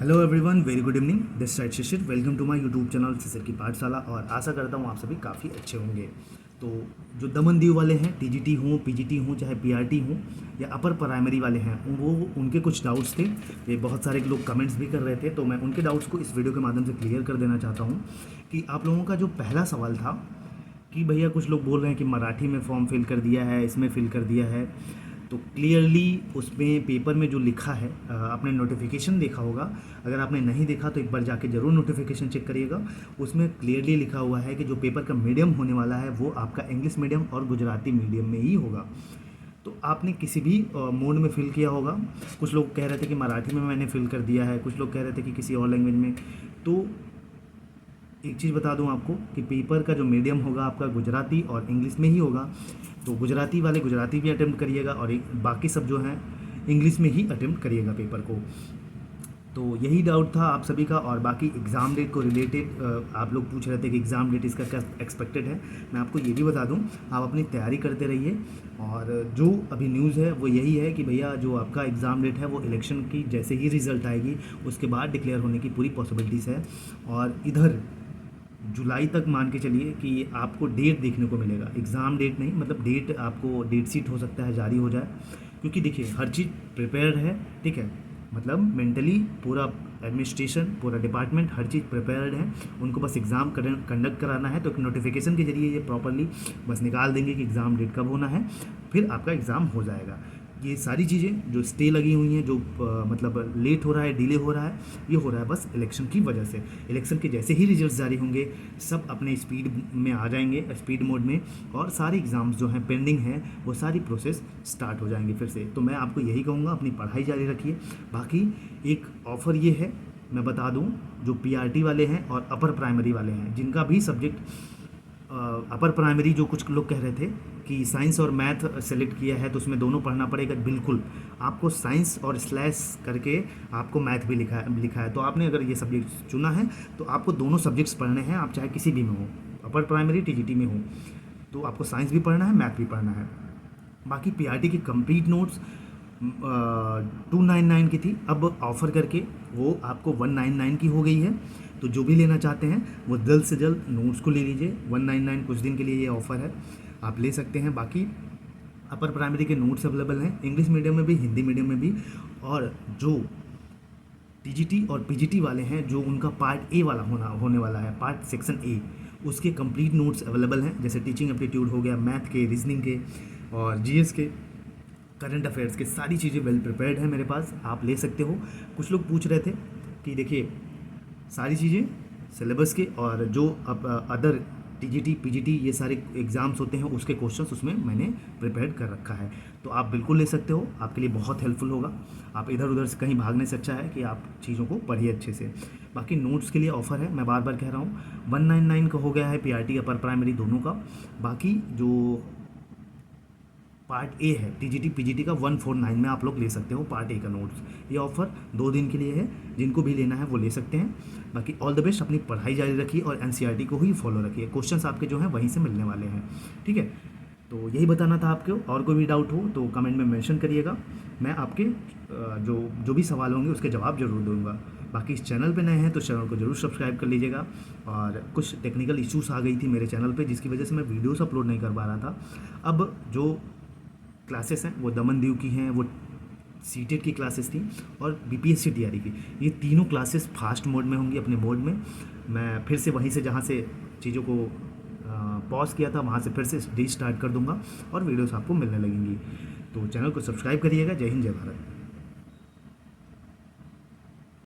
Hello everyone, very good evening. This side Shishir, welcome to my YouTube channel Shishir की पाठशाला। और आशा करता हूँ आप सभी काफ़ी अच्छे होंगे। तो जो दमन दीव वाले हैं, टीजीटी हों, पीजीटी हों, चाहे पीआरटी हों या अपर प्राइमरी वाले हैं, वो उनके कुछ डाउट्स थे। ये बहुत सारे लोग कमेंट्स भी कर रहे थे, तो मैं उनके डाउट्स को इस वीडियो के माध्यम से क्लियर कर देना चाहता हूँ। कि आप लोगों का जो पहला सवाल था कि भैया कुछ लोग बोल रहे हैं कि मराठी में फॉर्म फिल कर दिया है, इसमें फिल कर दिया है, तो क्लियरली उसमें पेपर में जो लिखा है, आपने नोटिफिकेशन देखा होगा। अगर आपने नहीं देखा तो एक बार जाके ज़रूर नोटिफिकेशन चेक करिएगा। उसमें क्लियरली लिखा हुआ है कि जो पेपर का मीडियम होने वाला है वो आपका इंग्लिश मीडियम और गुजराती मीडियम में ही होगा। तो आपने किसी भी मोड में फ़िल किया होगा। कुछ लोग कह रहे थे कि मराठी में मैंने फ़िल कर दिया है, कुछ लोग कह रहे थे कि किसी और लैंग्वेज में। तो एक चीज़ बता दूं आपको कि पेपर का जो मीडियम होगा आपका गुजराती और इंग्लिश में ही होगा। तो गुजराती वाले गुजराती भी अटेम्प्ट करिएगा और बाकी सब जो हैं इंग्लिश में ही अटेम्प्ट करिएगा पेपर को। तो यही डाउट था आप सभी का। और बाकी एग्ज़ाम डेट को रिलेटेड आप लोग पूछ रहे थे कि एग्ज़ाम डेट इसका क्या एक्सपेक्टेड है। मैं आपको ये भी बता दूं, आप अपनी तैयारी करते रहिए। और जो अभी न्यूज़ है वो यही है कि भैया जो आपका एग्ज़ाम डेट है वो इलेक्शन की जैसे ही रिज़ल्ट आएगी उसके बाद डिक्लेयर होने की पूरी पॉसिबिलिटीज़ है। और इधर जुलाई तक मान के चलिए कि आपको डेट देखने को मिलेगा। एग्ज़ाम डेट नहीं, मतलब डेट, आपको डेट शीट हो सकता है जारी हो जाए। क्योंकि देखिए हर चीज़ प्रिपेयर्ड है, ठीक है। मतलब मेंटली पूरा एडमिनिस्ट्रेशन, पूरा डिपार्टमेंट, हर चीज़ प्रिपेयर्ड है। उनको बस एग्ज़ाम कंडक्ट कराना है। तो एक नोटिफिकेशन के जरिए ये प्रॉपरली बस निकाल देंगे कि एग्ज़ाम डेट कब होना है, फिर आपका एग्ज़ाम हो जाएगा। ये सारी चीज़ें जो स्टे लगी हुई हैं, जो मतलब लेट हो रहा है, डिले हो रहा है, ये हो रहा है बस इलेक्शन की वजह से। इलेक्शन के जैसे ही रिजल्ट्स जारी होंगे सब अपने स्पीड में आ जाएंगे, स्पीड मोड में। और सारे एग्ज़ाम्स जो हैं पेंडिंग हैं वो सारी प्रोसेस स्टार्ट हो जाएंगे फिर से। तो मैं आपको यही कहूँगा, अपनी पढ़ाई जारी रखिए। बाकी एक ऑफ़र ये है, मैं बता दूँ, जो पीआरटी वाले हैं और अपर प्राइमरी वाले हैं जिनका भी सब्जेक्ट अपर प्राइमरी, जो कुछ लोग कह रहे थे कि साइंस और मैथ सेलेक्ट किया है तो उसमें दोनों पढ़ना पड़ेगा। बिल्कुल, आपको साइंस और स्लैश करके आपको मैथ भी लिखा है। तो आपने अगर ये सब्जेक्ट चुना है तो आपको दोनों सब्जेक्ट्स पढ़ने हैं, आप चाहे किसी भी में हो, अपर प्राइमरी टीजीटी में हो, तो आपको साइंस भी पढ़ना है, मैथ भी पढ़ना है। बाकी पीआरटी की कंप्लीट नोट्स 299 की थी, अब ऑफ़र करके वो आपको 199 की हो गई है। तो जो भी लेना चाहते हैं वो जल्द से जल्द नोट्स को ले लीजिए। 199 कुछ दिन के लिए ये ऑफ़र है, आप ले सकते हैं। बाकी अपर प्राइमरी के नोट्स अवेलेबल हैं, इंग्लिश मीडियम में भी, हिंदी मीडियम में भी। और जो टीजीटी और पीजीटी वाले हैं, जो उनका पार्ट ए वाला होने वाला है, पार्ट सेक्शन ए, उसके कंप्लीट नोट्स अवेलेबल हैं। जैसे टीचिंग एप्टीट्यूड हो गया, मैथ के, रीजनिंग के और जीएस के, करंट अफेयर्स के, सारी चीज़ें वेल प्रिपेयर्ड हैं मेरे पास, आप ले सकते हो। कुछ लोग पूछ रहे थे कि देखिए सारी चीज़ें सिलेबस के और जो अब अदर टीजीटी पीजीटी ये सारे एग्ज़ाम्स होते हैं उसके क्वेश्चंस उसमें मैंने प्रिपेयर कर रखा है। तो आप बिल्कुल ले सकते हो, आपके लिए बहुत हेल्पफुल होगा। आप इधर उधर से कहीं भागने से अच्छा है कि आप चीज़ों को पढ़िए अच्छे से। बाकी नोट्स के लिए ऑफ़र है, मैं बार बार कह रहा हूँ, 199 का हो गया है पीआरटी अपर प्राइमरी दोनों का। बाकी जो पार्ट ए है टीजीटी पीजीटी का 149 में आप लोग ले सकते हो पार्ट ए का नोट्स। ये ऑफ़र 2 दिन के लिए है, जिनको भी लेना है वो ले सकते हैं। बाकी ऑल द बेस्ट, अपनी पढ़ाई जारी रखिए और एनसीईआरटी को ही फॉलो रखिए। क्वेश्चंस आपके जो हैं वहीं से मिलने वाले हैं, ठीक है। तो यही बताना था आपको। और कोई भी डाउट हो तो कमेंट में मेंशन करिएगा, मैं आपके जो जो भी सवाल होंगे उसके जवाब ज़रूर दूंगा। बाकी इस चैनल पे नए हैं तो चैनल को ज़रूर सब्सक्राइब कर लीजिएगा। और कुछ टेक्निकल इश्यूज़ आ गई थी मेरे चैनल पे जिसकी वजह से मैं वीडियोस अपलोड नहीं कर पा रहा था। अब जो क्लासेस हैं वो दमन दीव की हैं, वो सीटेट की क्लासेस थी और बीपीएससी टीआरई की। ये तीनों क्लासेस फास्ट मोड में होंगी, अपने मोड में। मैं फिर से वहीं से जहाँ से चीज़ों को पॉज किया था वहाँ से फिर से रीस्टार्ट कर दूंगा और वीडियोस आपको मिलने लगेंगी। तो चैनल को सब्सक्राइब करिएगा। जय हिंद, जय भारत।